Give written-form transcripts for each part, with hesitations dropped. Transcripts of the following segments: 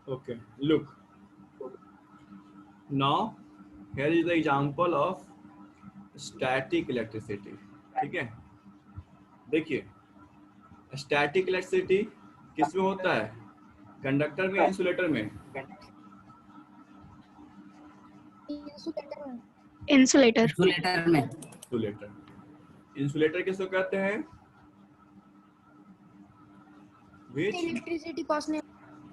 Okay, look. Now, here is the example of static electricity. ठीक है, देखिए static electricity किस में होता है, कंडक्टर में, इंसुलेटर में? इंसुलेटर। इंसुलेटर में। इंसुलेटर। इंसुलेटर किसको कहते हैं? which इलेक्ट्रिसिटी पास नहीं,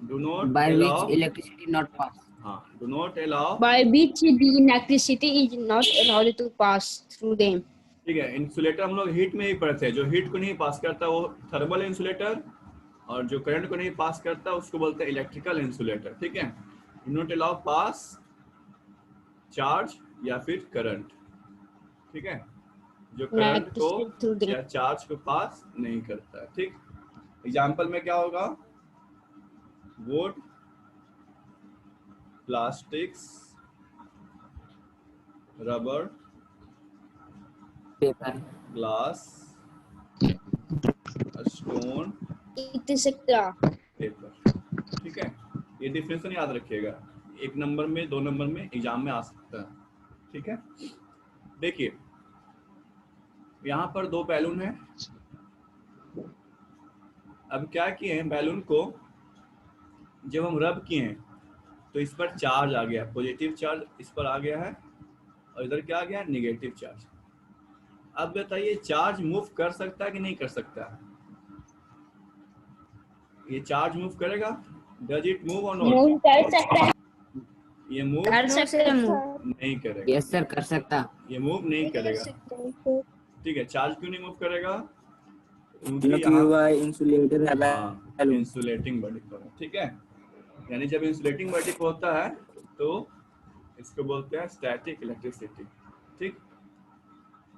do not By allow, which electricity not pass. हाँ, do not allow, by which the electricity is not allowed to pass through them. ठीक है। इंसुलेटर हम लोग हीट में ही पढ़ते हैं, जो हीट को नहीं पास करता वो थर्मल इंसुलेटर, और जो करंट को नहीं पास करता उसको बोलते हैं इलेक्ट्रिकल इंसुलेटर। ठीक है, do not allow pass charge या फिर करंट। ठीक है, जो करंट को या चार्ज को पास नहीं करता है। ठीक, एग्जाम्पल में क्या होगा, would, plastics, rubber, paper, glass, stone, etc. Paper. ठीक है, ये डिफिनेशन याद रखिएगा, 1 नंबर में 2 नंबर में एग्जाम में आ सकता है। ठीक है, देखिए यहाँ पर 2 बैलून है। अब क्या किए हैं, बैलून को जब हम रब किए हैं तो इस पर चार्ज आ गया, पॉजिटिव चार्ज इस पर आ गया है, और इधर क्या आ गया, नेगेटिव चार्ज। अब बताइए चार्ज मूव कर सकता है कि नहीं कर सकता है? ये चार्ज मूव करेगा? डज इट मूव और नॉट? मूव कर सकता है, ये मूव कर सकता है, मूव नहीं करेगा। यस सर कर सकता। ये मूव नहीं करेगा। ठीक है, चार्ज क्यों नहीं मूव करेगा? क्योंकि इंसुलेटर है, इंसुलेटिंग बॉडी पर। ठीक है, यानी जब इंसुलेटिंग बॉडी पर होता है तो इसको बोलते हैं स्टैटिक इलेक्ट्रिसिटी। ठीक,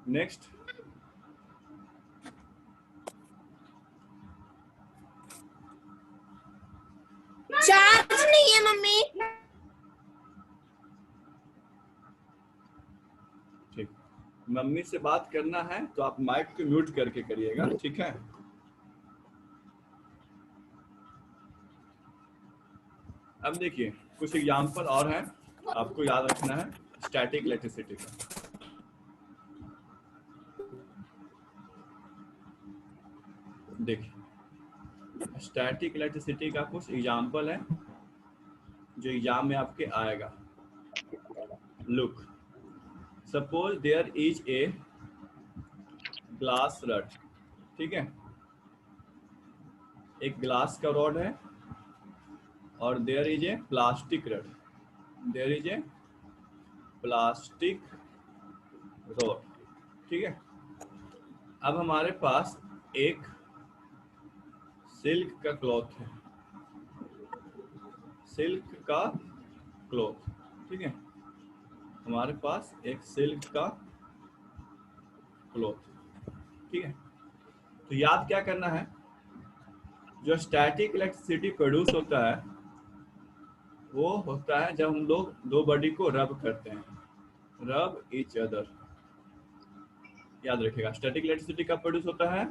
नेक्स्ट, चार्ज नहीं है मम्मी। ठीक, मम्मी से बात करना है तो आप माइक को म्यूट करके करिएगा। ठीक है, अब देखिए कुछ एग्जांपल और हैं, आपको याद रखना है स्टैटिक इलेक्ट्रिसिटी का। देखिए स्टैटिक इलेक्ट्रिसिटी का कुछ एग्जांपल है जो एग्जाम में आपके आएगा। Look, suppose there is a glass rod. ठीक है, एक ग्लास का रॉड है और there is a plastic rod, there is a plastic rod. ठीक है, अब हमारे पास एक सिल्क का क्लॉथ है, सिल्क का क्लॉथ। ठीक है, हमारे पास एक सिल्क का क्लॉथ। ठीक है, तो याद क्या करना है, जो स्टैटिक इलेक्ट्रिसिटी प्रोड्यूस होता है वो होता है जब हम लोग 2 बॉडी को रब करते हैं, रब ईच अदर। याद रखिएगा स्टैटिक इलेक्ट्रिसिटी कब प्रोड्यूस होता है?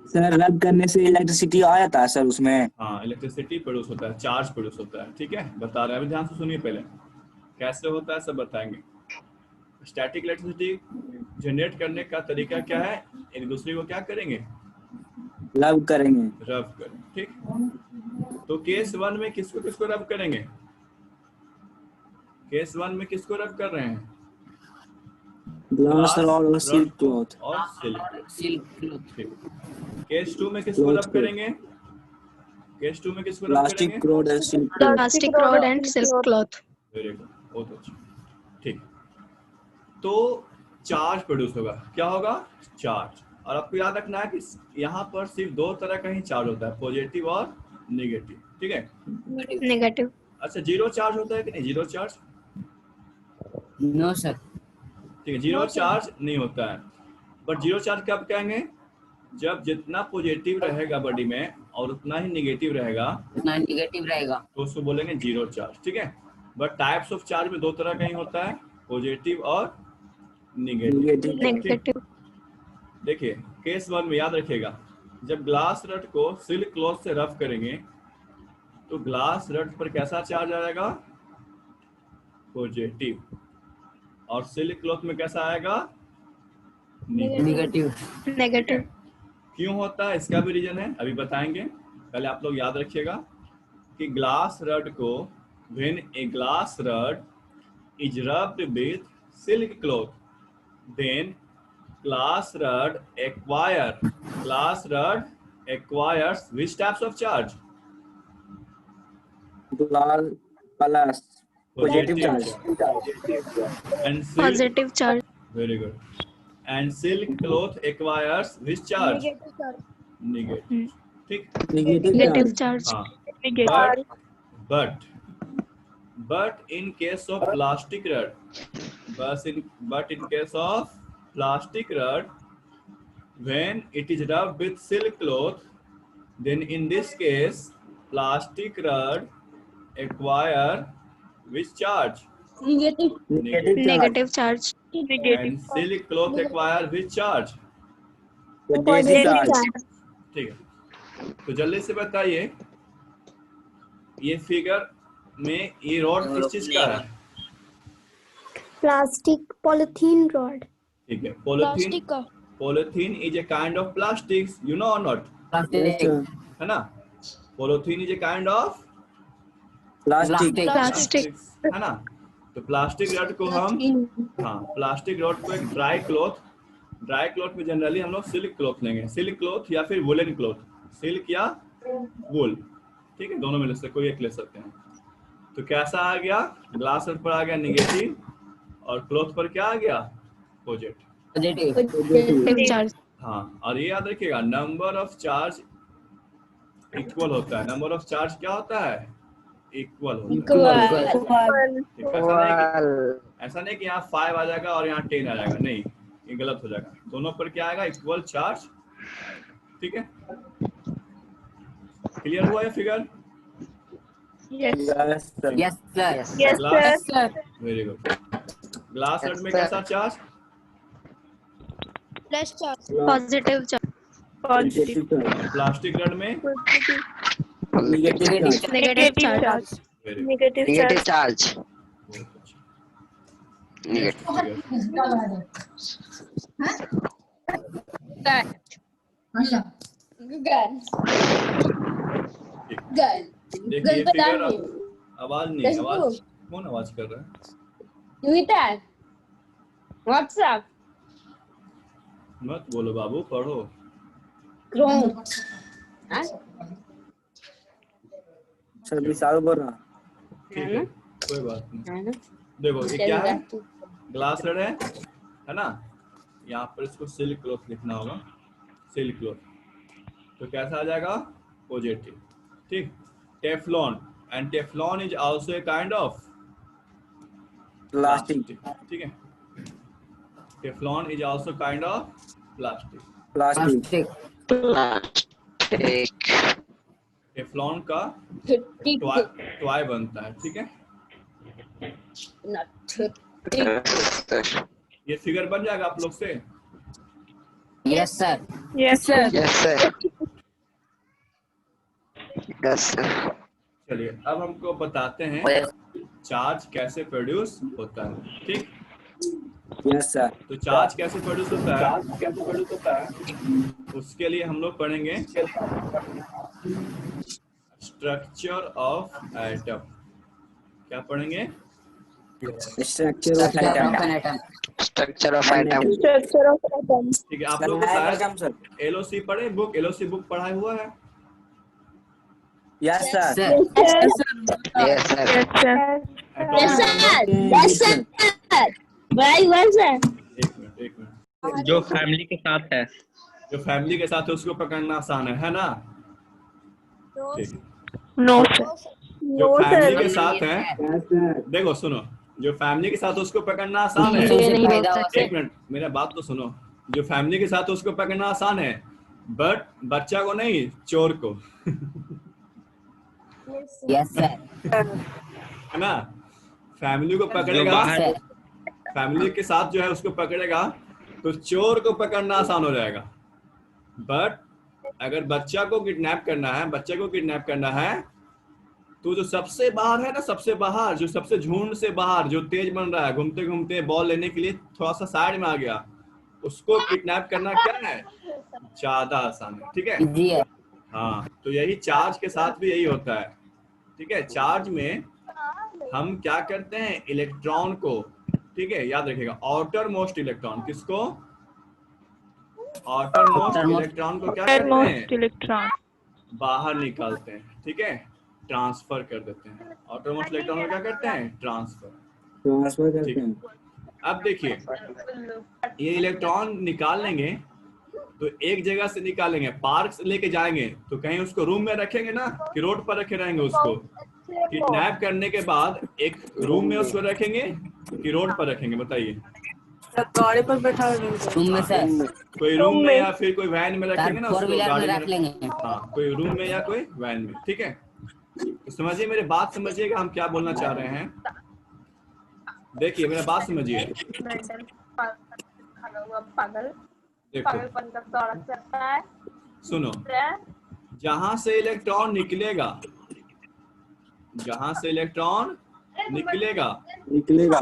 सर रब करने से इलेक्ट्रिसिटी आ जाता है सर उसमें। हाँ, इलेक्ट्रिसिटी प्रोड्यूस होता है, चार्ज प्रोड्यूस होता है। ठीक है, बता रहे हैं, अभी ध्यान से सुनिए, पहले कैसे होता है सब बताएंगे। स्टैटिक इलेक्ट्रिसिटी जनरेट करने का तरीका क्या है, एक दूसरे को क्या करेंगे, रब करेंगे, रब करेंगे। ठीक, तो केस 1 में किसको किसको रब करेंगे? केस 1 में किसको रब कर रहे हैं? ग्लास रॉड और सिल्क क्लॉथ और सिल्क क्लॉथ। ठीक, केस 2 में किसको रब करेंगे? केस 2 में किसको रब प्लास्टिक करेंगे? रॉड और silk cloth. Plastic rod and silk cloth. Very good, बहुत अच्छा। ठीक, तो चार्ज प्रोड्यूस होगा, क्या होगा, चार्ज। और आपको याद रखना है कि यहाँ पर सिर्फ 2 तरह का ही चार्ज होता है, पॉजिटिव और नेगेटिव। ठीक है, नेगेटिव। अच्छा, जीरो चार्ज होता है कि नहीं? Zero charge, no sir. ठीक है, जीरो चार्ज नहीं होता है। बट जीरो चार्ज कब कहेंगे, जब जितना पॉजिटिव रहेगा बॉडी में और उतना ही नेगेटिव रहेगा, उतना नेगेटिव रहेगा, तो उसको बोलेंगे जीरो चार्ज। ठीक है, बट टाइप्स ऑफ चार्ज में 2 तरह का ही होता है, पॉजिटिव और नेगेटिव। देखिए केस 1 में याद रखिएगा, जब ग्लास रड को सिल्क क्लॉथ से रफ करेंगे तो ग्लास रड पर कैसा चार्ज आएगा? पॉजिटिव। और सिल्क क्लॉथ में कैसा आएगा? नेगेटिव। Negative. क्यों होता है इसका भी रीजन है, अभी बताएंगे। पहले आप लोग याद रखिएगा कि ग्लास रड को when a glass rod is rubbed with silk cloth then glass rod acquires which types of charge? Plus positive charge. And silk, Positive charge. very good. And silk cloth acquires which charge? Negative. ठीक? Negative charge. हाँ. But in case of plastic rod, but in case of plastic rod, when it is rubbed with silk cloth, then in this case plastic rod acquire which charge? Negative. Negative charge. And silk cloth acquire which charge? Positive charge. ठीक है, तो जल्दी से बताइए ये figure में ये rod किस चीज का है? Plastic polythene rod. ठीक है, Plastic का. polythene is a kind of plastics, you know or not? Plastic. है ना? polythene is a kind of Plastic. Plastic. है ना? तो प्लास्टिक रॉड को हम प्लास्टिक रॉड को एक ड्राई क्लॉथ में जनरली हम लोग सिल्क क्लॉथ लेंगे, सिल्क क्लॉथ या फिर वुलन क्लॉथ, सिल्क या वुल, ठीक है, दोनों में से कोई एक ले सकते हैं। तो कैसा आ गया? ग्लास रॉड पर आ गया नेगेटिव और क्लॉथ पर क्या आ गया? पॉजिटिव। Positive charge. हाँ, और ये याद रखिएगा नंबर ऑफ चार्ज इक्वल होता है। नंबर ऑफ चार्ज क्या होता है? इक्वल होता है। ऐसा नहीं कि यहाँ 5 आ जाएगा और यहाँ 10 आ जाएगा, नहीं, ये गलत हो जाएगा। दोनों पर क्या आएगा? इक्वल चार्ज, ठीक है। क्लियर हुआ ये figure? Yes. Yes sir. Yes, sir. Very good. Glass rod में कैसा charge? Plus charge. Positive charge. Positive charge. Plastic rod में Negative charge. Negative charge. Very good, Negative charge. बहुत अच्छा। Negative. Gun. देखिए ये फिगर आवाज नहीं, आवाज कौन आवाज कर रहा है? Twitter. WhatsApp. मत बोलो बाबू, पढ़ो। Chrome. सर विशाल बोल रहा. ठीक है, कोई बात नहीं। देखो ये क्या है? ग्लास रड है ना? यहाँ पर इसको सिल्क क्लॉथ लिखना होगा, सिल्क क्लॉथ। तो कैसा आ जाएगा? पॉजिटिव, ठीक। Teflon, and Teflon is also a kind of Plastic. ठीक है। Teflon is also kind of plastic. Plastic. Plastic. Teflon का टॉय बनता है, ठीक है। ये फिगर बन जाएगा आप लोग से? Yes sir. Yes, sir. Yes, sir. Yes, sir. चलिए अब हमको बताते हैं चार्ज कैसे प्रोड्यूस होता है, ठीक। Yes sir. तो चार्ज कैसे प्रोड्यूस होता है उसके लिए हम लोग पढ़ेंगे स्ट्रक्चर ऑफ एटम। क्या पढ़ेंगे? Structure of atom. Structure of atom. Structure of atoms. ठीक है, आप लोगों को Atom, शायद sir. एलओसी पढ़े, बुक एलओसी बुक पढ़ा हुआ है? Yes sir. Sir. Yes, sir. Yes, sir. Atomic- Yes, sir. Very well, sir. एक मिनट जो फैमिली के साथ है। जो फैमिली के साथ है उसको पकड़ना आसान है ना? ठीक। No, sir. जो फैमिली के साथ है, Yes sir. देखो सुनो, जो फैमिली के साथ है उसको पकड़ना आसान है। एक मिनट मेरा बात तो सुनो। जो फैमिली के साथ है उसको पकड़ना आसान है, बट बच्चा को नहीं, चोर को। Yes sir. है ना? फैमिली को पकड़ेगा, फैमिली के साथ जो है उसको पकड़ेगा तो चोर को पकड़ना आसान हो जाएगा। बट अगर बच्चा को किडनैप करना है तो जो सबसे बाहर है ना, सबसे बाहर, जो सबसे झुंड से बाहर जो तेज बन रहा है, घूमते घूमते बॉल लेने के लिए थोड़ा सा साइड में आ गया, उसको किडनैप करना क्या है, ज्यादा आसान है। ठीक है, इजी है। हाँ, तो यही चार्ज के साथ भी यही होता है। ठीक है, चार्ज में हम क्या करते हैं, इलेक्ट्रॉन को, ठीक है, याद रखिएगा, आउटर मोस्ट इलेक्ट्रॉन, किसको, आउटर मोस्ट इलेक्ट्रॉन को क्या करते मोस्ट हैं, इलेक्ट्रॉन बाहर निकालते हैं। ठीक है, ट्रांसफर कर देते हैं। आउटर मोस्ट इलेक्ट्रॉन को क्या करते हैं, ट्रांसफर। ट्रांसफर ठीक करते है, हैं। अब देखिए, ये इलेक्ट्रॉन निकाल लेंगे तो एक जगह से निकालेंगे, पार्क से लेके जाएंगे तो कहीं उसको रूम में रखेंगे ना, कि रोड पर रखे रहेंगे उसको। किडनैप करने के बाद एक रूम में उसको रखेंगे कि रोड पर रखेंगे, बताइए। गाड़ी पर बैठा रूम में सर, कोई रूम में या फिर कोई वैन में रखेंगे ना फोर उसको, व्हीलर में गाड़ी रख लेंगे। हाँ, कोई रूम में या कोई वैन में। ठीक है, तो समझिए, मेरे बात समझिएगा, हम क्या बोलना चाह रहे हैं। देखिए, मेरा बात समझिए, देखो, सुनो, जहां से इलेक्ट्रॉन निकलेगा, जहां से इलेक्ट्रॉन निकलेगा निकलेगा,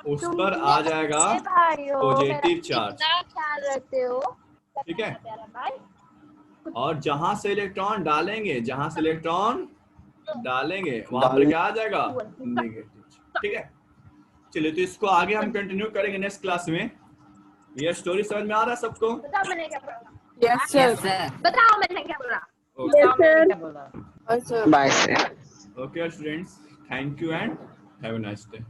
उस पर आ जाएगा पॉजिटिव चार्ज। ख्याल रखते हो। ठीक है, और जहां से इलेक्ट्रॉन डालेंगे, जहां से इलेक्ट्रॉन डालेंगे वहां पर क्या आ जाएगा, नेगेटिव। ठीक है, चलिए, तो इसको आगे हम कंटिन्यू करेंगे नेक्स्ट क्लास में। ये स्टोरी समझ में आ रहा है सबको? बताओ मैंने क्या बोला, यस यस सर। सर। बताओ मैंने क्या बोला। Bye sir. Okay, students, thank you and have a nice day.